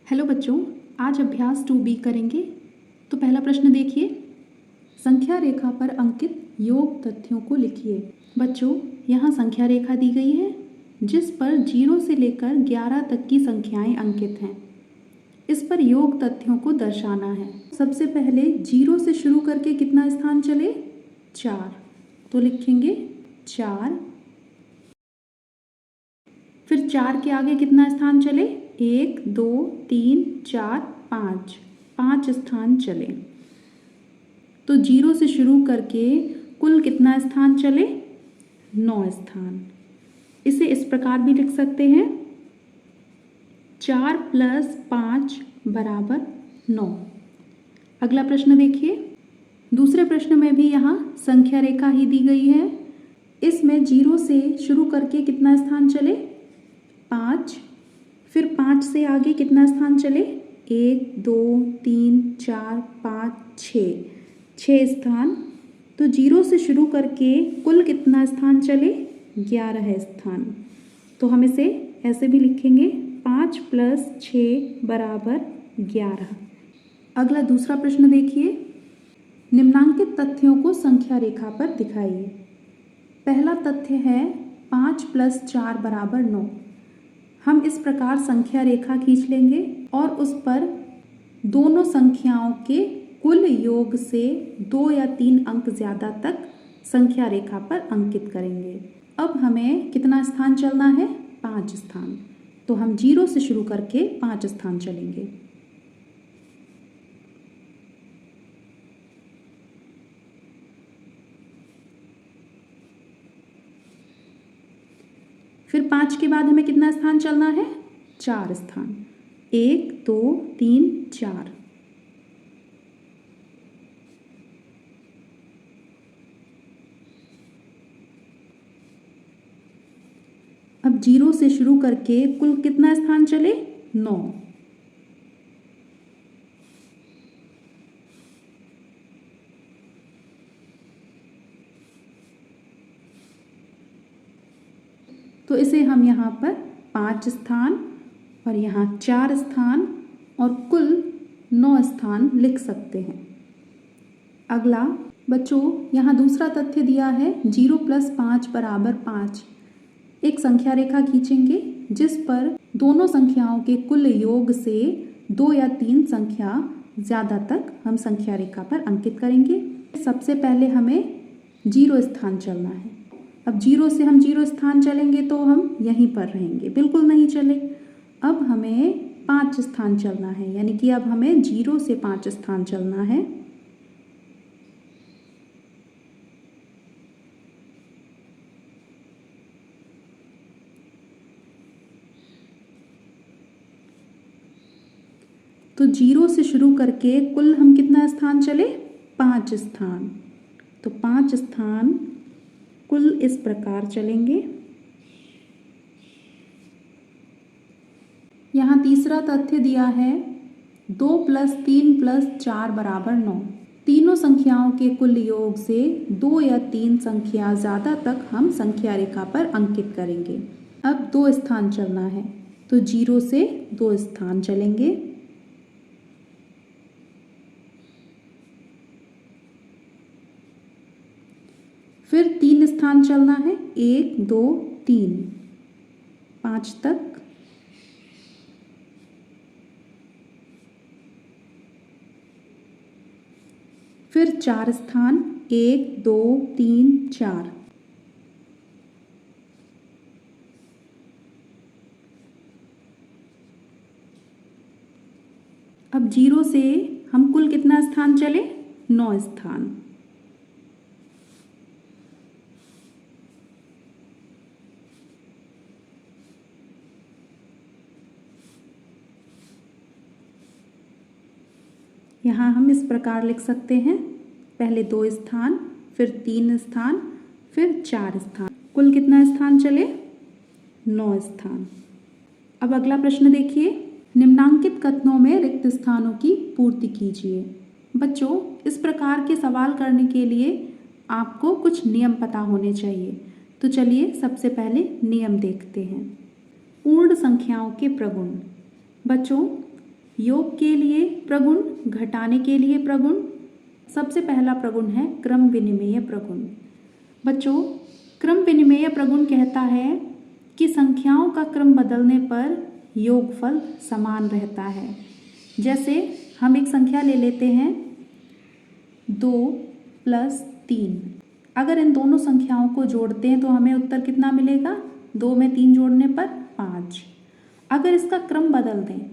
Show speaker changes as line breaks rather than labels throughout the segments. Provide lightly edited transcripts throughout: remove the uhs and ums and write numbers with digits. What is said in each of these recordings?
Hello बच्चों, आज अभ्यास 2B करेंगे। तो पहला प्रश्न देखिए, संख्या रेखा पर अंकित योग तथ्यों को लिखिए। बच्चों, यहाँ संख्या रेखा दी गई है जिस पर 0 से लेकर 11 तक की संख्याएं अंकित हैं। इस पर योग तथ्यों को दर्शाना है। सबसे पहले 0 से शुरू करके कितना स्थान चले? 4, तो लिखेंगे 4। फिर 4 के आगे कितना स्थान चले? 1, 2, 3, 4, 5 स्थान चले। तो 0 से शुरू करके कुल कितना स्थान चले? 9 स्थान। इसे इस प्रकार भी लिख सकते हैं, 4 + 5 = 9। अगला प्रश्न देखिए, दूसरे प्रश्न में भी यहाँ संख्या रेखा ही दी गई है। इसमें 0 से शुरू करके कितना स्थान चले? 5। फिर 5 से आगे कितना स्थान चले? 1, 2, 3, 4, 5, 6 स्थान। तो 0 से शुरू करके कुल कितना स्थान चले? 11 स्थान। तो हम इसे ऐसे भी लिखेंगे, 5 + 6 = 11। अगला दूसरा प्रश्न देखिए, निम्नांकित तथ्यों को संख्या रेखा पर दिखाइए। पहला तथ्य है 5 + 4 = 9। हम इस प्रकार संख्या रेखा खींच लेंगे और उस पर दोनों संख्याओं के कुल योग से 2 या 3 अंक ज़्यादा तक संख्या रेखा पर अंकित करेंगे। अब हमें कितना स्थान चलना है? 5 स्थान। तो हम 0 से शुरू करके 5 स्थान चलेंगे। फिर 5 के बाद हमें कितना स्थान चलना है? 4 स्थान। 1, 2, 3, 4। अब 0 से शुरू करके कुल कितना स्थान चले? 9। तो इसे हम यहाँ पर 5 स्थान और यहाँ 4 स्थान और कुल 9 स्थान लिख सकते हैं। अगला बच्चों, यहाँ दूसरा तथ्य दिया है 0 + 5 = 5। एक संख्या रेखा खींचेंगे जिस पर दोनों संख्याओं के कुल योग से 2 या 3 संख्या ज़्यादा तक हम संख्या रेखा पर अंकित करेंगे। सबसे पहले हमें 0 स्थान चलना है। अब 0 से हम 0 स्थान चलेंगे तो हम यहीं पर रहेंगे, बिल्कुल नहीं चले। अब हमें 5 स्थान चलना है, यानी कि अब हमें 0 से 5 स्थान चलना है। तो 0 से शुरू करके कुल हम कितना स्थान चले? 5 स्थान। तो 5 स्थान कुल इस प्रकार चलेंगे। यहाँ तीसरा तथ्य दिया है 2 + 3 + 4 = 9। तीनों संख्याओं के कुल योग से 2 या 3 संख्या ज़्यादा तक हम संख्या रेखा पर अंकित करेंगे। अब 2 स्थान चलना है, तो 0 से 2 स्थान चलेंगे। फिर 3 स्थान चलना है, 1, 2, 3, 5 तक। फिर 4 स्थान, 1, 2, 3, 4। अब 0 से हम कुल कितना स्थान चले? 9 स्थान। यहाँ हम इस प्रकार लिख सकते हैं, पहले 2 स्थान, फिर 3 स्थान, फिर 4 स्थान। कुल कितना स्थान चले? 9 स्थान। अब अगला प्रश्न देखिए, निम्नांकित कथनों में रिक्त स्थानों की पूर्ति कीजिए। बच्चों, इस प्रकार के सवाल करने के लिए आपको कुछ नियम पता होने चाहिए। तो चलिए सबसे पहले नियम देखते हैं। पूर्ण संख्याओं के प्रगुण। बच्चों, योग के लिए प्रगुण, घटाने के लिए प्रगुण। सबसे पहला प्रगुण है क्रम विनिमेय प्रगुण। बच्चों, क्रम विनिमेय प्रगुण कहता है कि संख्याओं का क्रम बदलने पर योगफल समान रहता है। जैसे हम एक संख्या ले लेते हैं 2 + 3। अगर इन दोनों संख्याओं को जोड़ते हैं तो हमें उत्तर कितना मिलेगा? 2 में 3 जोड़ने पर 5। अगर इसका क्रम बदल दें,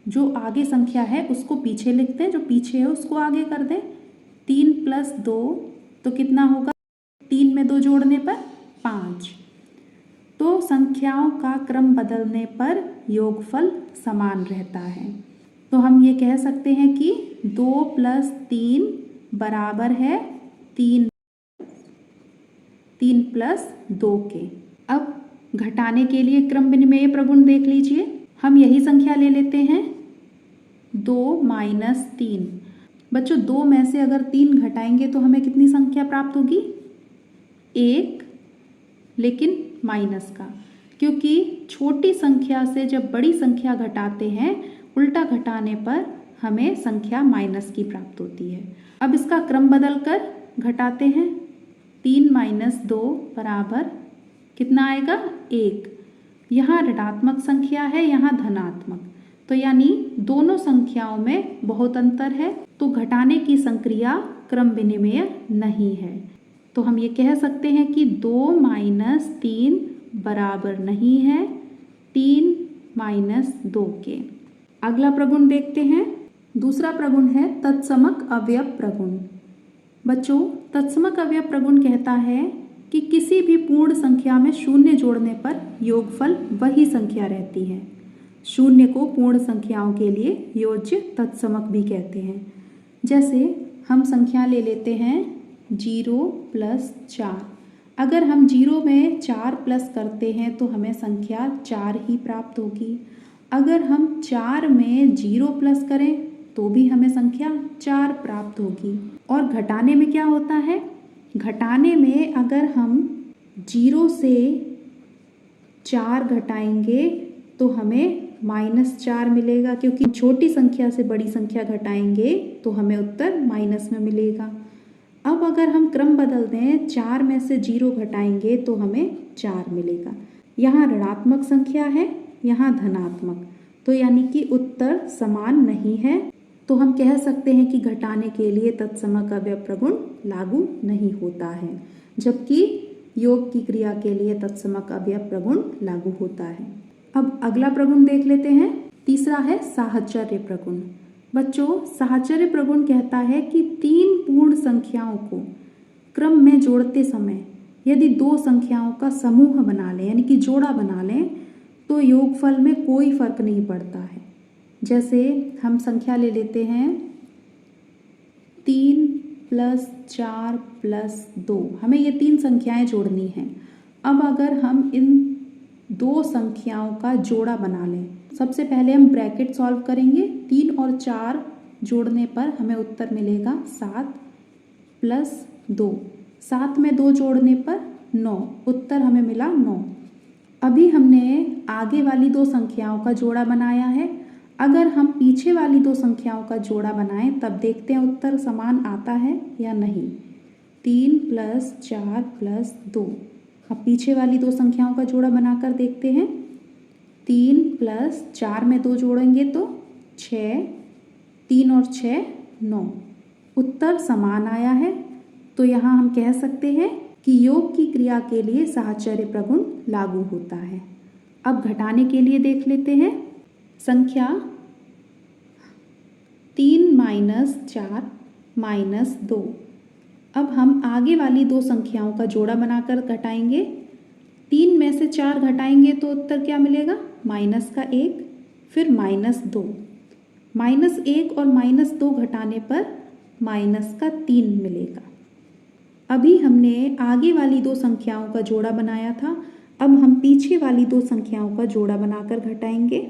जो आगे संख्या है उसको पीछे लिखते हैं, जो पीछे है उसको आगे कर दें। 3 + 2 तो कितना होगा? 3 में 2 जोड़ने पर 5। तो संख्याओं का क्रम बदलने पर योगफल समान रहता है। तो हम ये कह सकते हैं कि 2 + 3 बराबर है 3 + 2 के। अब घटाने के लिए क्रम विनिमेय प्रगुण देख लीजिए। हम यही संख्या ले लेते हैं 2 - 3। बच्चों, 2 में से अगर 3 घटाएंगे तो हमें कितनी संख्या प्राप्त होगी? 1, लेकिन माइनस का, क्योंकि छोटी संख्या से जब बड़ी संख्या घटाते हैं, उल्टा घटाने पर हमें संख्या माइनस की प्राप्त होती है। अब इसका क्रम बदलकर घटाते हैं। 3 - 2 बराबर कितना आएगा? 1। यहाँ ऋणात्मक संख्या है, यहाँ धनात्मक, तो यानी दोनों संख्याओं में बहुत अंतर है, तो घटाने की संक्रिया क्रम विनिमेय नहीं है। तो हम ये कह सकते हैं कि 2 - 3 बराबर नहीं है 3 - 2 के। अगला प्रगुण देखते हैं। दूसरा प्रगुण है तत्समक अवयव प्रगुण। बच्चों, तत्समक अवयव प्रगुण कहता है कि किसी भी पूर्ण संख्या में शून्य जोड़ने पर योगफल वही संख्या रहती है। शून्य को पूर्ण संख्याओं के लिए योज्य तत्समक भी कहते हैं। जैसे हम संख्या ले लेते हैं 0 + 4। अगर हम 0 में 4 प्लस करते हैं तो हमें संख्या 4 ही प्राप्त होगी। अगर हम 4 में 0 प्लस करें तो भी हमें संख्या 4 प्राप्त होगी। और घटाने में क्या होता है? घटाने में अगर हम 0 से 4 घटाएंगे तो हमें -4 मिलेगा, क्योंकि छोटी संख्या से बड़ी संख्या घटाएंगे तो हमें उत्तर माइनस में मिलेगा। अब अगर हम क्रम बदल दें, 4 में से 0 घटाएंगे तो हमें 4 मिलेगा। यहाँ ऋणात्मक संख्या है, यहाँ धनात्मक, तो यानी कि उत्तर समान नहीं है। तो हम कह सकते हैं कि घटाने के लिए तत्समक अवयव प्रगुण लागू नहीं होता है, जबकि योग की क्रिया के लिए तत्समक अवयव प्रगुण लागू होता है। अब अगला प्रगुण देख लेते हैं। तीसरा है साहचर्य प्रगुण। बच्चों, साहचर्य प्रगुण कहता है कि 3 पूर्ण संख्याओं को क्रम में जोड़ते समय यदि 2 संख्याओं का समूह बना लें, यानी कि जोड़ा बना लें, तो योगफल में कोई फर्क नहीं पड़ता है। जैसे हम संख्या ले लेते हैं 3 + 4 + 2। हमें ये 3 संख्याएं जोड़नी हैं। अब अगर हम इन 2 संख्याओं का जोड़ा बना लें, सबसे पहले हम ब्रैकेट सॉल्व करेंगे। 3 और 4 जोड़ने पर हमें उत्तर मिलेगा 7 + 2। 7 में 2 जोड़ने पर 9, उत्तर हमें मिला 9। अभी हमने आगे वाली 2 संख्याओं का जोड़ा बनाया है। अगर हम पीछे वाली 2 संख्याओं का जोड़ा बनाएं तब देखते हैं उत्तर समान आता है या नहीं। 3 + 4 + 2। अब पीछे वाली 2 संख्याओं का जोड़ा बनाकर देखते हैं। 3 + 4 में 2 जोड़ेंगे तो 6, 3 और 6 9, उत्तर समान आया है। तो यहाँ हम कह सकते हैं कि योग की क्रिया के लिए साहचर्य प्रगुण लागू होता है। अब घटाने के लिए देख लेते हैं। संख्या 3 - 4 - 2। अब हम आगे वाली 2 संख्याओं का जोड़ा बनाकर घटाएंगे। 3 में से 4 घटाएंगे तो उत्तर क्या मिलेगा? -1, फिर -2। -1 और -2 घटाने पर -3 मिलेगा। अभी हमने आगे वाली 2 संख्याओं का जोड़ा बनाया था। अब हम पीछे वाली 2 संख्याओं का जोड़ा बनाकर घटाएंगे।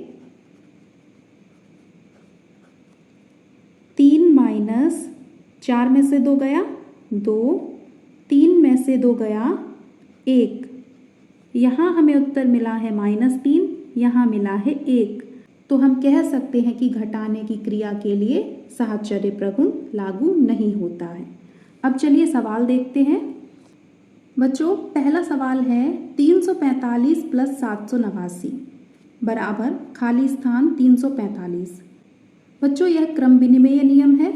3 - 4 में से 2 गया 2, 3 में से 2 गया 1। यहाँ हमें उत्तर मिला है -3, यहाँ मिला है 1। तो हम कह सकते हैं कि घटाने की क्रिया के लिए साहचर्य प्रगुण लागू नहीं होता है। अब चलिए सवाल देखते हैं। बच्चों पहला सवाल है 345 प्लस 789 बराबर खाली स्थान 345। बच्चों यह क्रम विनिमेय नियम है।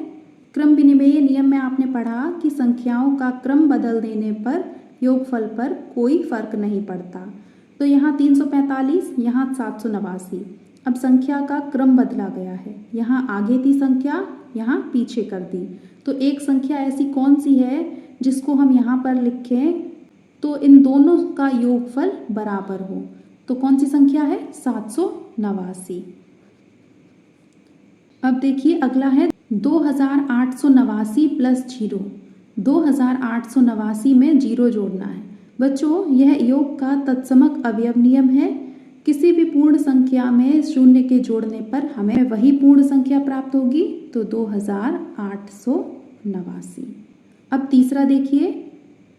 क्रम विनिमेय नियम में आपने पढ़ा कि संख्याओं का क्रम बदल देने पर योगफल पर कोई फर्क नहीं पड़ता। तो यहाँ 345, यहाँ 789। अब संख्या का क्रम बदला गया है, यहाँ आगे थी संख्या, यहाँ पीछे कर दी। तो एक संख्या ऐसी कौन सी है जिसको हम यहाँ पर लिखें तो इन दोनों का योगफल बराबर हो। तो कौन सी संख्या है? 789। अब देखिए अगला है 2889 प्लस 0। 2889 में 0 जोड़ना है। बच्चों यह योग का तत्समक अवयव नियम है। किसी भी पूर्ण संख्या में शून्य के जोड़ने पर हमें वही पूर्ण संख्या प्राप्त होगी। तो 2889। अब तीसरा देखिए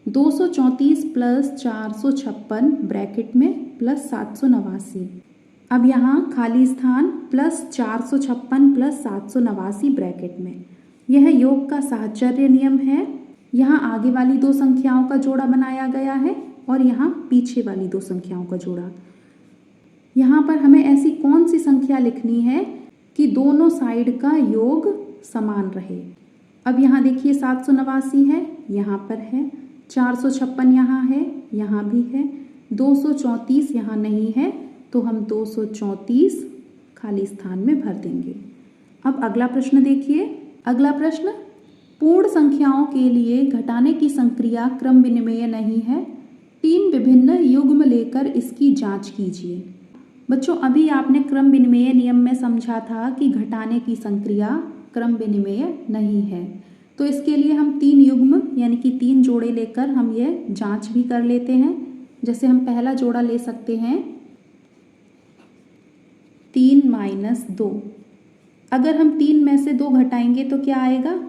234 प्लस 456 ब्रैकेट में प्लस 789। अब यहाँ खाली स्थान प्लस 456 प्लस 789 ब्रैकेट में। यह योग का साहचर्य नियम है। यहाँ आगे वाली दो संख्याओं का जोड़ा बनाया गया है और यहाँ पीछे वाली दो संख्याओं का जोड़ा। यहाँ पर हमें ऐसी कौन सी संख्या लिखनी है कि दोनों साइड का योग समान रहे। अब यहाँ देखिए 789 है, यहाँ पर है, 456 यहाँ है, यहाँ भी है, 234 यहाँ नहीं है, तो हम 234 खाली स्थान में भर देंगे। अब अगला प्रश्न देखिए। अगला प्रश्न पूर्ण संख्याओं के लिए घटाने की संक्रिया क्रम विनिमेय नहीं है। 3 विभिन्न युग्म लेकर इसकी जांच कीजिए। बच्चों अभी आपने क्रम विनिमेय नियम में समझा था कि घटाने की संक्रिया क्रम विनिमेय नहीं है। तो इसके लिए हम 3 युग्म यानी कि 3 जोड़े लेकर हम ये जांच भी कर लेते हैं। जैसे हम पहला जोड़ा ले सकते हैं 3 माइनस 2। अगर हम 3 में से 2 घटाएंगे तो क्या आएगा?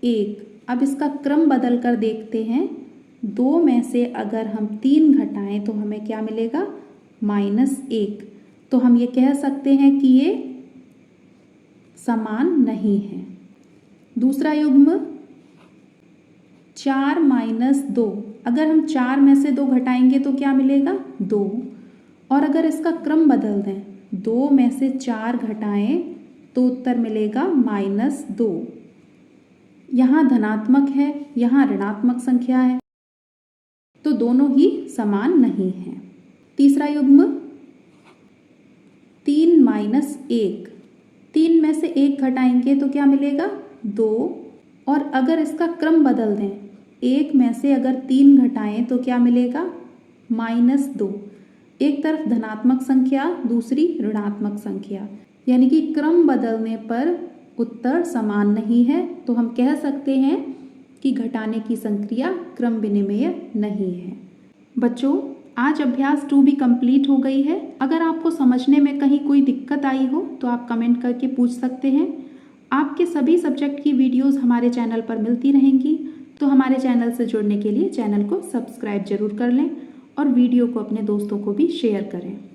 1। अब इसका क्रम बदल कर देखते हैं। 2 में से अगर हम 3 घटाएं तो हमें क्या मिलेगा? -1। तो हम ये कह सकते हैं कि ये समान नहीं है। दूसरा युग्म 4 माइनस 2। अगर हम 4 में से 2 घटाएंगे तो क्या मिलेगा? 2। और अगर इसका क्रम बदल दें, 2 में से 4 घटाएं तो उत्तर मिलेगा -2। यहाँ धनात्मक है, यहाँ ऋणात्मक संख्या है, तो दोनों ही समान नहीं है। तीसरा युग्म 3 माइनस 1। 3 में से 1 घटाएंगे तो क्या मिलेगा? 2। और अगर इसका क्रम बदल दें, 1 में से अगर 3 घटाएं तो क्या मिलेगा? -2। एक तरफ धनात्मक संख्या, दूसरी ऋणात्मक संख्या, यानी कि क्रम बदलने पर उत्तर समान नहीं है। तो हम कह सकते हैं कि घटाने की संक्रिया क्रम विनिमेय नहीं है। बच्चों आज अभ्यास 2 भी कंप्लीट हो गई है। अगर आपको समझने में कहीं कोई दिक्कत आई हो तो आप कमेंट करके पूछ सकते हैं। आपके सभी सब्जेक्ट की वीडियोस हमारे चैनल पर मिलती रहेंगी, तो हमारे चैनल से जुड़ने के लिए चैनल को सब्सक्राइब जरूर कर लें और वीडियो को अपने दोस्तों को भी शेयर करें।